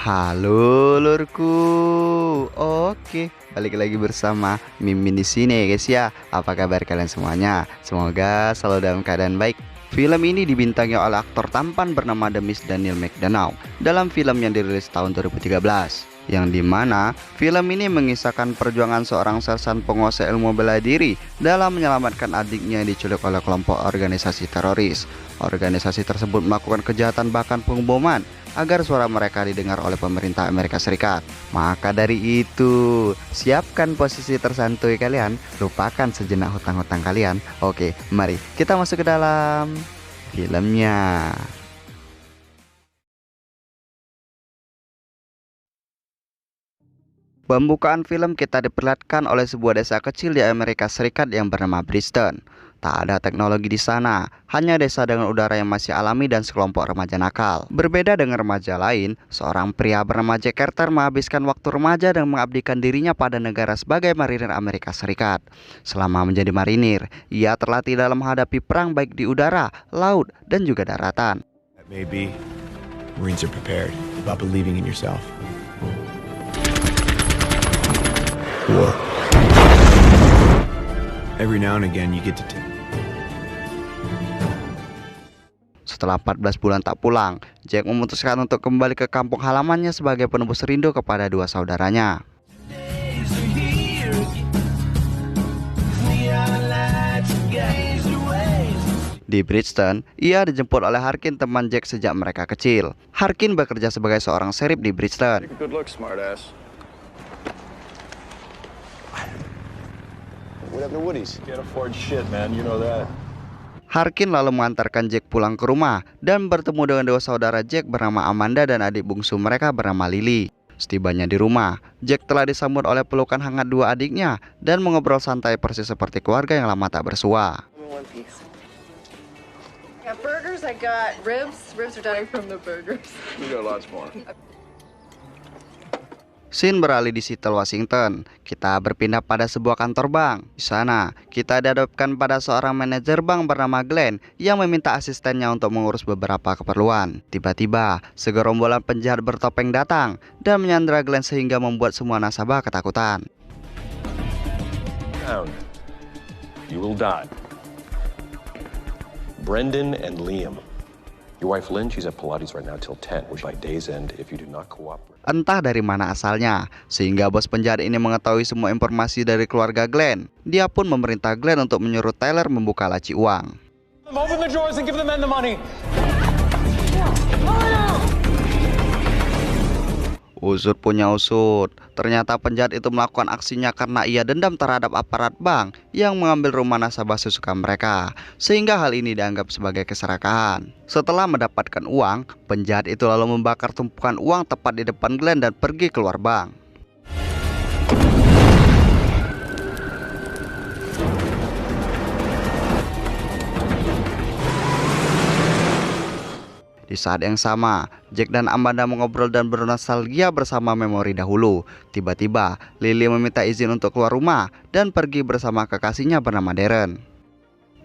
Halo lurku. Oke, balik lagi bersama Mimin di sini ya guys ya. Apa kabar kalian semuanya? Semoga selalu dalam keadaan baik. Film ini dibintangi oleh aktor tampan bernama Demis Daniel McDonough dalam film yang dirilis tahun 2013. Yang dimana film ini mengisahkan perjuangan seorang sersan penguasa ilmu bela diri dalam menyelamatkan adiknya yang diculik oleh kelompok organisasi teroris. Organisasi tersebut melakukan kejahatan bahkan pengeboman agar suara mereka didengar oleh pemerintah Amerika Serikat. Maka dari itu, siapkan posisi tersantuy kalian, lupakan sejenak hutang-hutang kalian. Oke, mari kita masuk ke dalam filmnya. Pembukaan film kita diperlihatkan oleh sebuah desa kecil di Amerika Serikat yang bernama Bridgeton. Tak ada teknologi di sana, hanya desa dengan udara yang masih alami dan sekelompok remaja nakal. Berbeda dengan remaja lain, seorang pria bernama Jack Carter menghabiskan waktu remaja dan mengabdikan dirinya pada negara sebagai marinir Amerika Serikat. Selama menjadi marinir, ia terlatih dalam menghadapi perang baik di udara, laut, dan juga daratan. Maybe Marines are prepared about believing in yourself. War. Every now and again you get to Setelah 14 bulan tak pulang, Jack memutuskan untuk kembali ke kampung halamannya sebagai penebus rindu kepada dua saudaranya. Di Bridgeton, ia dijemput oleh Harkin, teman Jack sejak mereka kecil. Harkin bekerja sebagai seorang sheriff di Bridgeton. Good look, smartass. What happened to Woody's? Can't afford shit, man. You know that. Harkin lalu mengantarkan Jack pulang ke rumah dan bertemu dengan dua saudara Jack bernama Amanda dan adik bungsu mereka bernama Lily. Setibanya di rumah, Jack telah disambut oleh pelukan hangat dua adiknya dan mengobrol santai persis seperti keluarga yang lama tak bersua. One piece. I got burgers, I got ribs. Ribs are dying from the burgers. We got lots more. Scene beralih di Seattle, Washington. Kita berpindah pada sebuah kantor bank. Di sana, kita dihadapkan pada seorang manajer bank bernama Glenn yang meminta asistennya untuk mengurus beberapa keperluan. Tiba-tiba, segerombolan penjahat bertopeng datang dan menyandra Glenn sehingga membuat semua nasabah ketakutan. Down. You will die. Brendan and Liam. Your wife Lynn, she's at Pilates right now till 10, which by day's end if you do not cooperate. Entah dari mana asalnya, sehingga bos penjahat ini mengetahui semua informasi dari keluarga Glenn. Dia pun memerintah Glenn untuk menyuruh Tyler membuka laci uang. Open the drawers and give the men the money. Usut punya usut, ternyata penjahat itu melakukan aksinya karena ia dendam terhadap aparat bank yang mengambil rumah nasabah sesuka mereka, sehingga hal ini dianggap sebagai keserakahan. Setelah mendapatkan uang, penjahat itu lalu membakar tumpukan uang tepat di depan Glenn dan pergi keluar bank. Di saat yang sama, Jack dan Amanda mengobrol dan bernostalgia bersama memori dahulu. Tiba-tiba, Lily meminta izin untuk keluar rumah dan pergi bersama kekasihnya bernama Darren.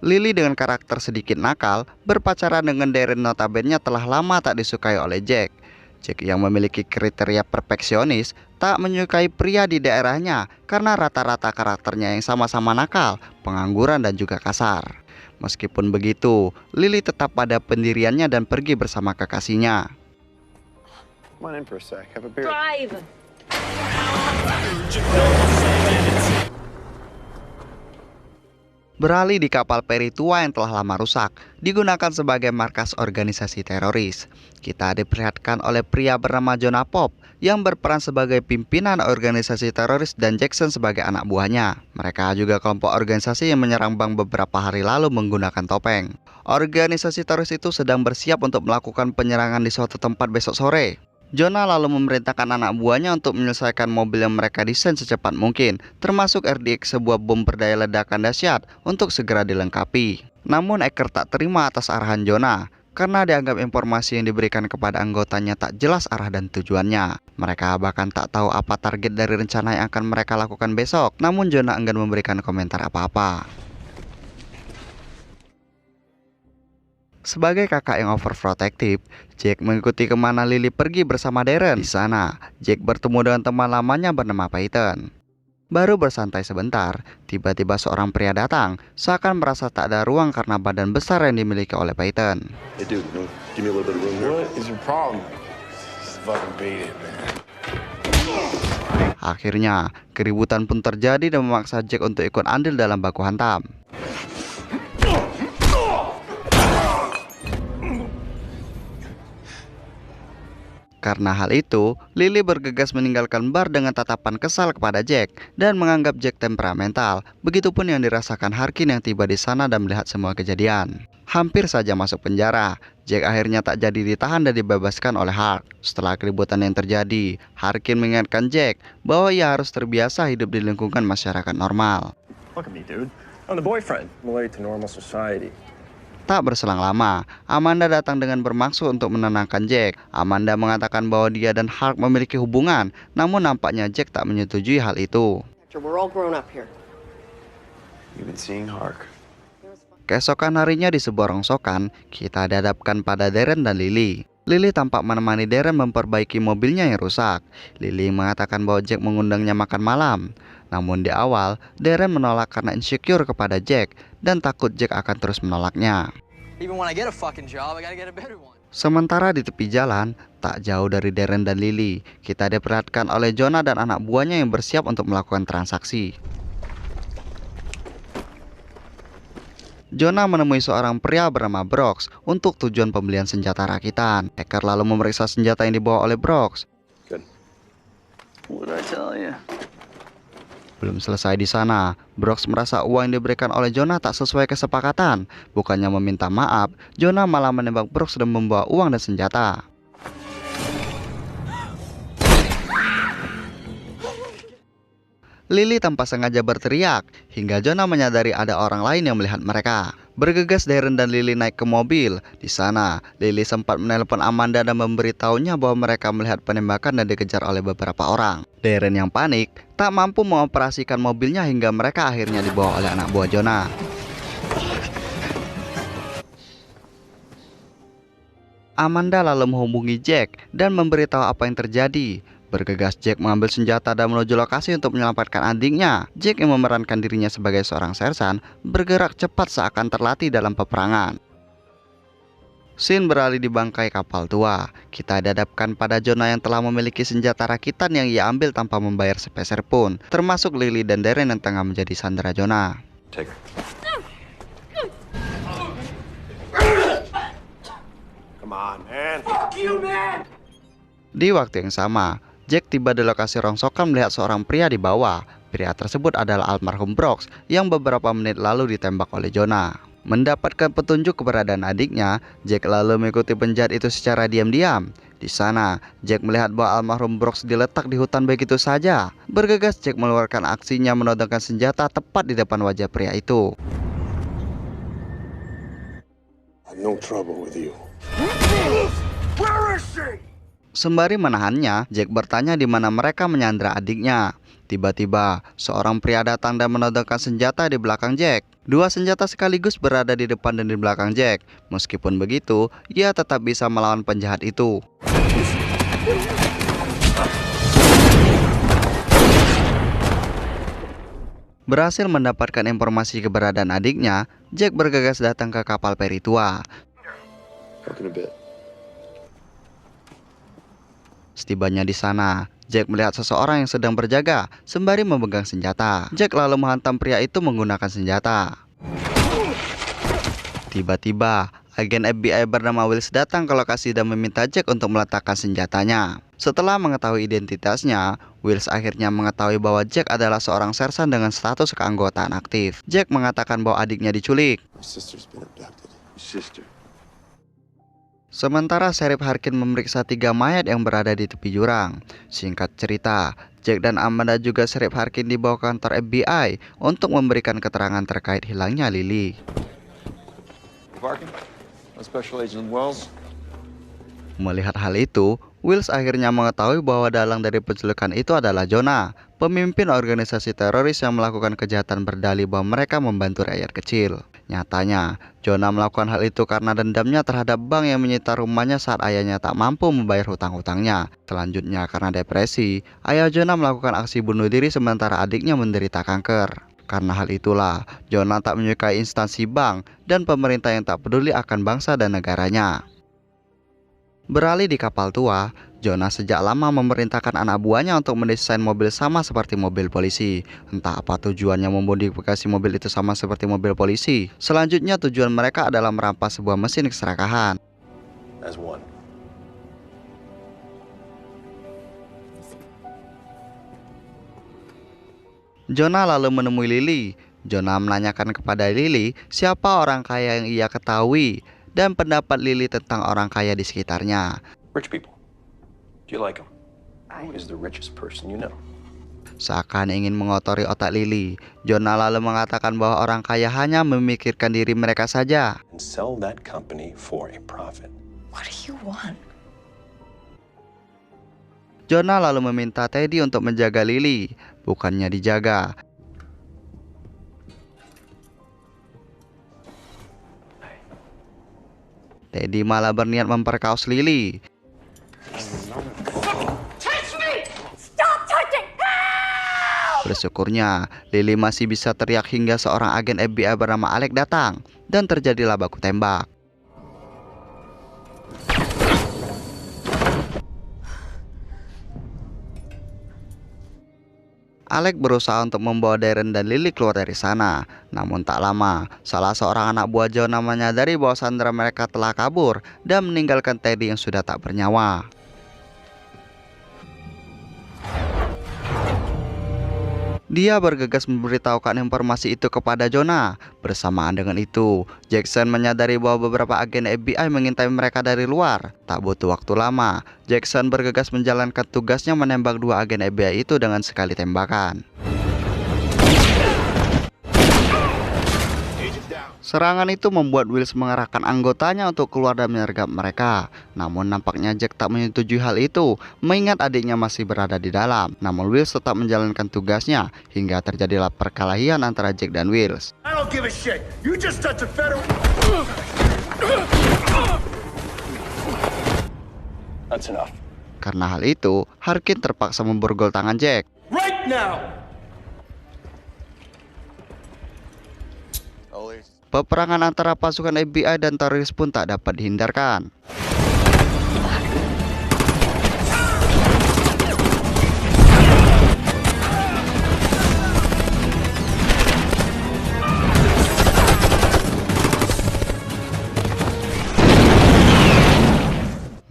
Lily dengan karakter sedikit nakal, berpacaran dengan Darren notabene telah lama tak disukai oleh Jack. Jack yang memiliki kriteria perfeksionis tak menyukai pria di daerahnya karena rata-rata karakternya yang sama-sama nakal, pengangguran dan juga kasar. Meskipun begitu, Lily tetap pada pendiriannya dan pergi bersama kekasihnya. Come on in for a sec. Have a beer. Drive. Beralih di kapal peri tua yang telah lama rusak, digunakan sebagai markas organisasi teroris. Kita diperlihatkan oleh pria bernama Jonah Pop yang berperan sebagai pimpinan organisasi teroris dan Jackson sebagai anak buahnya. Mereka juga kelompok organisasi yang menyerang bank beberapa hari lalu menggunakan topeng. Organisasi teroris itu sedang bersiap untuk melakukan penyerangan di suatu tempat besok sore. Jonah lalu memerintahkan anak buahnya untuk menyelesaikan mobil yang mereka desain secepat mungkin, termasuk RDX, sebuah bom berdaya ledakan dahsyat, untuk segera dilengkapi. Namun Ecker tak terima atas arahan Jonah, karena dianggap informasi yang diberikan kepada anggotanya tak jelas arah dan tujuannya. Mereka bahkan tak tahu apa target dari rencana yang akan mereka lakukan besok, namun Jonah enggan memberikan komentar apa-apa. Sebagai kakak yang overprotective, Jack mengikuti kemana Lily pergi bersama Darren. Di sana, Jack bertemu dengan teman lamanya bernama Peyton. Baru bersantai sebentar, tiba-tiba seorang pria datang, seakan merasa tak ada ruang karena badan besar yang dimiliki oleh Peyton. Hey, dude, give me a little bit of room here. What is your problem? Just fucking beat it, man. Akhirnya, keributan pun terjadi dan memaksa Jack untuk ikut andil dalam baku hantam. Karena hal itu, Lily bergegas meninggalkan bar dengan tatapan kesal kepada Jack dan menganggap Jack temperamental. Begitupun yang dirasakan Harkin yang tiba di sana dan melihat semua kejadian. Hampir saja masuk penjara, Jack akhirnya tak jadi ditahan dan dibebaskan oleh Hark. Setelah keributan yang terjadi, Harkin mengingatkan Jack bahwa ia harus terbiasa hidup di lingkungan masyarakat normal. Look at me, dude. I'm the boyfriend. I'm late to normal society. Tak berselang lama, Amanda datang dengan bermaksud untuk menenangkan Jack. Amanda mengatakan bahwa dia dan Hark memiliki hubungan, namun nampaknya Jack tak menyetujui hal itu. We're all grown up here. You've been seeing Hark. Keesokan harinya di sebuah rongsokan, kita dihadapkan pada Darren dan Lily. Lily tampak menemani Darren memperbaiki mobilnya yang rusak. Lily mengatakan bahwa Jack mengundangnya makan malam. Namun di awal, Darren menolak karena insecure kepada Jack dan takut Jack akan terus menolaknya. Sementara di tepi jalan, tak jauh dari Darren dan Lily, kita diperlihatkan oleh Jonah dan anak buahnya yang bersiap untuk melakukan transaksi. Jonah menemui seorang pria bernama Brox untuk tujuan pembelian senjata rakitan. Hacker lalu memeriksa senjata yang dibawa oleh Brox. Good. What did I tell you? Belum selesai di sana, Brox merasa uang yang diberikan oleh Jonah tak sesuai kesepakatan. Bukannya meminta maaf, Jonah malah menembak Brox dan membawa uang dan senjata. Lily tanpa sengaja berteriak, hingga Jonah menyadari ada orang lain yang melihat mereka. Bergegas Darren dan Lily naik ke mobil. Di sana, Lily sempat menelpon Amanda dan memberitahunya bahwa mereka melihat penembakan dan dikejar oleh beberapa orang. Darren yang panik, tak mampu mengoperasikan mobilnya hingga mereka akhirnya dibawa oleh anak buah Jonah. Amanda lalu menghubungi Jack dan memberitahu apa yang terjadi. Bergegas Jack mengambil senjata dan menuju lokasi untuk menyelamatkan adiknya. Jack yang memerankan dirinya sebagai seorang sersan bergerak cepat seakan terlatih dalam peperangan. Scene beralih di bangkai kapal tua. Kita dihadapkan pada Jonah yang telah memiliki senjata rakitan yang ia ambil tanpa membayar sepeser pun, termasuk Lily dan Darren yang tengah menjadi sandera Jonah. Take her. Come on, man. Di waktu yang sama, Jack tiba di lokasi rongsokan melihat seorang pria di bawah. Pria tersebut adalah almarhum Brox yang beberapa menit lalu ditembak oleh Jonah. Mendapatkan petunjuk keberadaan adiknya, Jack lalu mengikuti penjahat itu secara diam-diam. Di sana, Jack melihat bahwa almarhum Brox diletak di hutan begitu saja. Bergegas Jack mengeluarkan aksinya menodongkan senjata tepat di depan wajah pria itu. No trouble with you. Sembari menahannya, Jack bertanya di mana mereka menyandra adiknya. Tiba-tiba, seorang pria datang dan menodongkan senjata di belakang Jack. Dua senjata sekaligus berada di depan dan di belakang Jack. Meskipun begitu, ia tetap bisa melawan penjahat itu. Berhasil mendapatkan informasi keberadaan adiknya, Jack bergegas datang ke kapal peri tua. Talking a bit. Setibanya di sana, Jack melihat seseorang yang sedang berjaga sembari memegang senjata. Jack lalu menghantam pria itu menggunakan senjata. Tiba-tiba, agen FBI bernama Wills datang ke lokasi dan meminta Jack untuk meletakkan senjatanya. Setelah mengetahui identitasnya, Wills akhirnya mengetahui bahwa Jack adalah seorang sersan dengan status keanggotaan aktif. Jack mengatakan bahwa adiknya diculik. My sister's been abducted. Sister. Sementara Sheriff Harkin memeriksa 3 mayat yang berada di tepi jurang. Singkat cerita, Jack dan Amanda juga Sheriff Harkin dibawa ke kantor FBI untuk memberikan keterangan terkait hilangnya Lily. Parking? Special Agent Wells. Melihat hal itu, Wills akhirnya mengetahui bahwa dalang dari penculikan itu adalah Jonah, pemimpin organisasi teroris yang melakukan kejahatan berdalih bahwa mereka membantu rakyat kecil. Nyatanya, Jonah melakukan hal itu karena dendamnya terhadap bank yang menyita rumahnya saat ayahnya tak mampu membayar hutang-hutangnya. Selanjutnya, karena depresi, ayah Jonah melakukan aksi bunuh diri sementara adiknya menderita kanker. Karena hal itulah, Jonah tak menyukai instansi bank dan pemerintah yang tak peduli akan bangsa dan negaranya. Beralih di kapal tua, Jonah sejak lama memerintahkan anak buahnya untuk mendesain mobil sama seperti mobil polisi. Entah apa tujuannya memodifikasi mobil itu sama seperti mobil polisi. Selanjutnya tujuan mereka adalah merampas sebuah mesin keserakahan. As one. Jonah lalu menemui Lily. Jonah menanyakan kepada Lily siapa orang kaya yang ia ketahui dan pendapat Lily tentang orang kaya di sekitarnya. Rich people. Do you like them? Who is the richest person you know? Seakan ingin mengotori otak Lily, Jonah lalu mengatakan bahwa orang kaya hanya memikirkan diri mereka saja. And sell that company for a profit. What do you want? Jonah lalu meminta Teddy untuk menjaga Lily, bukannya dijaga. Teddy malah berniat memperkaos Lily. Touch me! Stop touching! Bersyukurnya, Lily masih bisa teriak hingga seorang agen FBI bernama Alec datang dan terjadilah baku tembak. Alec berusaha untuk membawa Darren dan Lily keluar dari sana. Namun tak lama, salah seorang anak buah Jonah menyadari bahwa sandera mereka telah kabur dan meninggalkan Teddy yang sudah tak bernyawa. Dia bergegas memberitahukan informasi itu kepada Jonah. Bersamaan dengan itu, Jackson menyadari bahwa beberapa agen FBI mengintai mereka dari luar. Tak butuh waktu lama, Jackson bergegas menjalankan tugasnya menembak dua agen FBI itu dengan sekali tembakan. Serangan itu membuat Wills mengerahkan anggotanya untuk keluar dan menyergap mereka. Namun nampaknya Jack tak menyetujui hal itu, mengingat adiknya masih berada di dalam. Namun Wills tetap menjalankan tugasnya, hingga terjadilah perkelahian antara Jack dan Wills. I don't give a shit. You just touch a federal. That's enough. Karena hal itu, Harkin terpaksa memborgol tangan Jack. Right now! Peperangan antara pasukan FBI dan teroris pun tak dapat dihindarkan.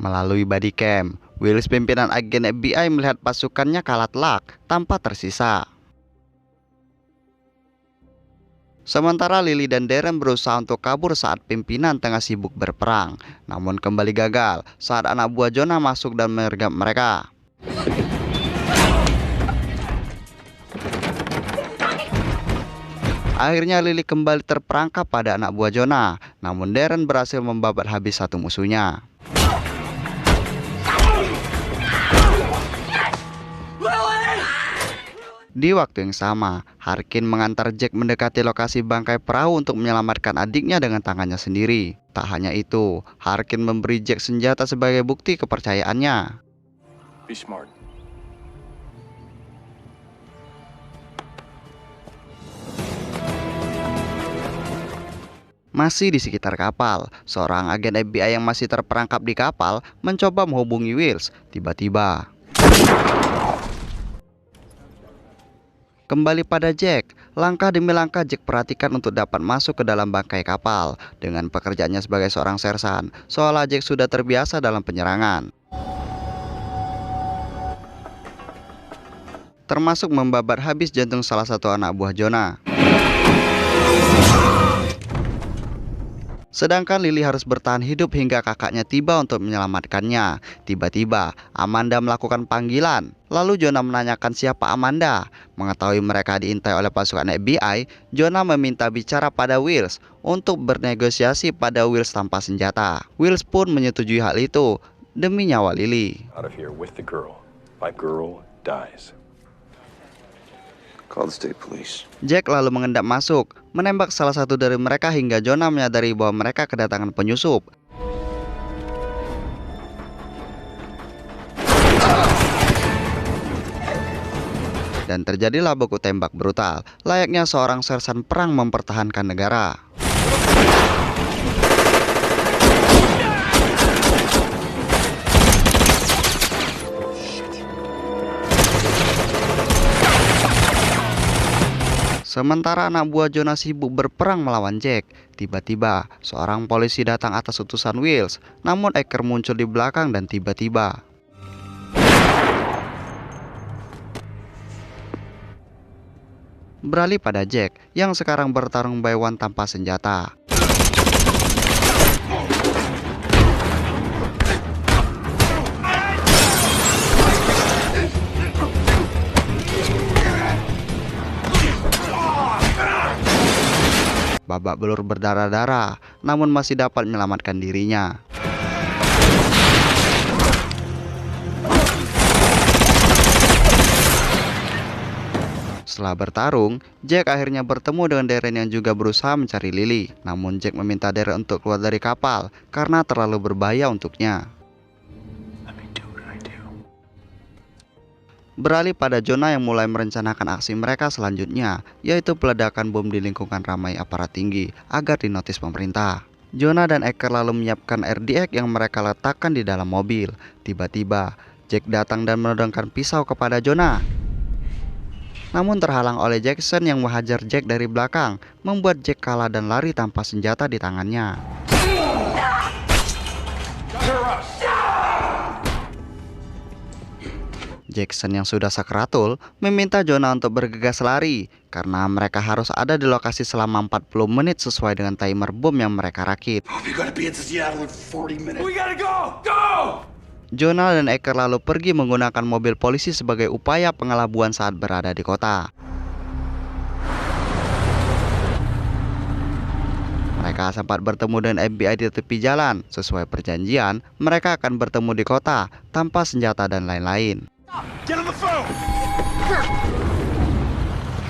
Melalui body cam, Wills, pimpinan agen FBI, melihat pasukannya kalah telak tanpa tersisa. Sementara Lily dan Darren berusaha untuk kabur saat pimpinan tengah sibuk berperang, namun kembali gagal saat anak buah Jonah masuk dan menyergap mereka. Akhirnya Lily kembali terperangkap pada anak buah Jonah, namun Darren berhasil membabat habis satu musuhnya. Di waktu yang sama, Harkin mengantar Jack mendekati lokasi bangkai perahu untuk menyelamatkan adiknya dengan tangannya sendiri. Tak hanya itu, Harkin memberi Jack senjata sebagai bukti kepercayaannya. Be smart. Masih di sekitar kapal, seorang agen FBI yang masih terperangkap di kapal mencoba menghubungi Wills. Tiba-tiba, kembali pada Jack, langkah demi langkah Jack perhatikan untuk dapat masuk ke dalam bangkai kapal. Dengan pekerjaannya sebagai seorang sersan, seolah Jack sudah terbiasa dalam penyerangan. Termasuk membabat habis jantung salah satu anak buah Jonah. Sedangkan Lily harus bertahan hidup hingga kakaknya tiba untuk menyelamatkannya. Tiba-tiba, Amanda melakukan panggilan. Lalu Jonah menanyakan siapa Amanda. Mengetahui mereka diintai oleh pasukan FBI, Jonah meminta bicara pada Wills untuk bernegosiasi pada Wills tanpa senjata. Wills pun menyetujui hal itu demi nyawa Lily. Out of here with the girl. My girl dies. Call the state police. Jack lalu mengendap masuk, menembak salah satu dari mereka hingga Jonah menyadari bahwa mereka kedatangan penyusup. Dan terjadilah baku tembak brutal, layaknya seorang sersan perang mempertahankan negara. Sementara anak buah Jonah sibuk berperang melawan Jack, tiba-tiba seorang polisi datang atas utusan Wills, namun Ecker muncul di belakang dan tiba-tiba beralih pada Jack yang sekarang bertarung by one tanpa senjata. Babak belur berdarah-darah, namun masih dapat menyelamatkan dirinya. Setelah bertarung, Jack akhirnya bertemu dengan Darren yang juga berusaha mencari Lily. Namun Jack meminta Darren untuk keluar dari kapal karena terlalu berbahaya untuknya. Beralih pada Jonah yang mulai merencanakan aksi mereka selanjutnya, yaitu peledakan bom di lingkungan ramai aparat tinggi agar dinotis pemerintah. Jonah dan Ecker lalu menyiapkan RDX yang mereka letakkan di dalam mobil. Tiba-tiba, Jack datang dan menodongkan pisau kepada Jonah. Namun terhalang oleh Jackson yang menghajar Jack dari belakang, membuat Jack kalah dan lari tanpa senjata di tangannya. Jackson yang sudah sakratul meminta Jonah untuk bergegas lari karena mereka harus ada di lokasi selama 40 menit sesuai dengan timer bom yang mereka rakit. Jonah dan Ecker lalu pergi menggunakan mobil polisi sebagai upaya pengelabuan saat berada di kota. Mereka sempat bertemu dengan FBI di tepi jalan. Sesuai perjanjian, mereka akan bertemu di kota tanpa senjata dan lain-lain. Get on the phone!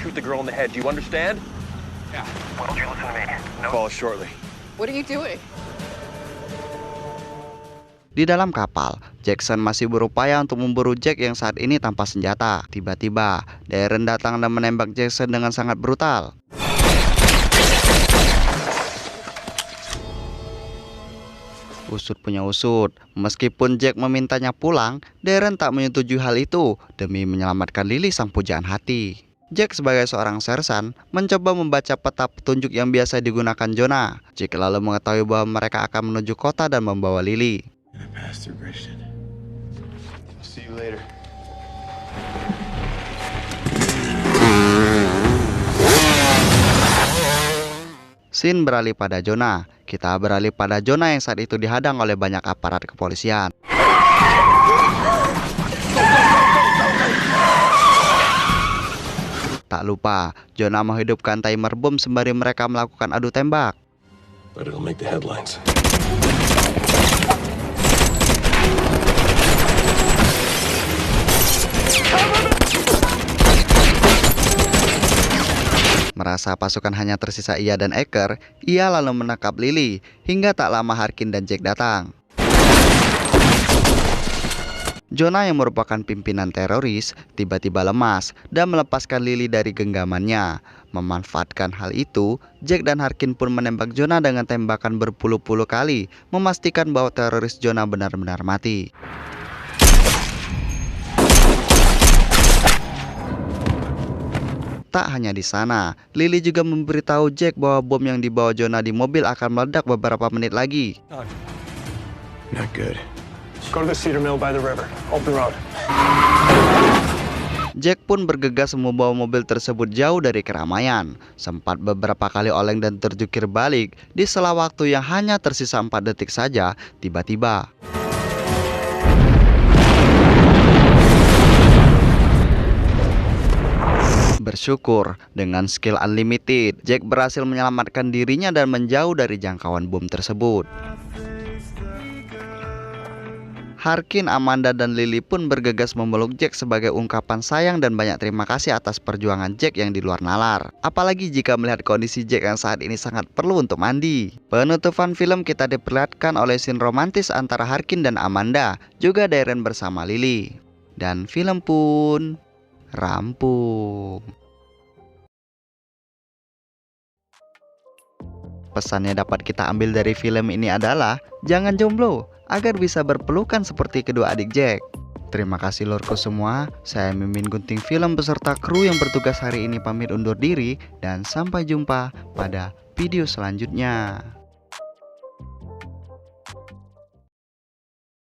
Shoot the girl in the head. Do you understand? Yeah. Why don't you listen to me? No. Call us shortly. What are you doing? Di dalam kapal, Jackson masih berupaya untuk memburu Jack yang saat ini tanpa senjata. Tiba-tiba, Darren datang dan menembak Jackson dengan sangat brutal. Usut punya usut, meskipun Jack memintanya pulang, Darren tak menyetujui hal itu demi menyelamatkan Lily sang pujaan hati. Jack sebagai seorang sersan mencoba membaca peta petunjuk yang biasa digunakan Jonah. Jack lalu mengetahui bahwa mereka akan menuju kota dan membawa Lily. See you later. Scene beralih pada Jonah. Kita beralih pada Jonah yang saat itu dihadang oleh banyak aparat kepolisian. Tak lupa, Jonah menghidupkan timer bom sembari mereka melakukan adu tembak. But it'll make the headlines. Merasa pasukan hanya tersisa ia dan Ecker, ia lalu menangkap Lily, hingga tak lama Harkin dan Jack datang. Jonah yang merupakan pimpinan teroris, tiba-tiba lemas dan melepaskan Lily dari genggamannya. Memanfaatkan hal itu, Jack dan Harkin pun menembak Jonah dengan tembakan berpuluh-puluh kali, memastikan bahwa teroris Jonah benar-benar mati. Tak hanya di sana, Lily juga memberitahu Jack bahwa bom yang dibawa Jonah di mobil akan meledak beberapa menit lagi. Not good. Go to the cedar mill by the river. Open road. Jack pun bergegas membawa mobil tersebut jauh dari keramaian. Sempat beberapa kali oleng dan terjungkir balik. Di sela waktu yang hanya tersisa 4 detik saja, tiba-tiba bersyukur dengan skill unlimited, Jack berhasil menyelamatkan dirinya dan menjauh dari jangkauan bom tersebut. Harkin, Amanda, dan Lily pun bergegas memeluk Jack sebagai ungkapan sayang dan banyak terima kasih atas perjuangan Jack yang di luar nalar. Apalagi jika melihat kondisi Jack yang saat ini sangat perlu untuk mandi. Penutupan film kita diperlihatkan oleh scene romantis antara Harkin dan Amanda, juga Darren bersama Lily. Dan film pun rampung. Pesannya dapat kita ambil dari film ini adalah jangan jomblo agar bisa berpelukan seperti kedua adik Jack. Terima kasih lorku semua. Saya Mimin Gunting Film beserta kru yang bertugas hari ini pamit undur diri dan sampai jumpa pada video selanjutnya.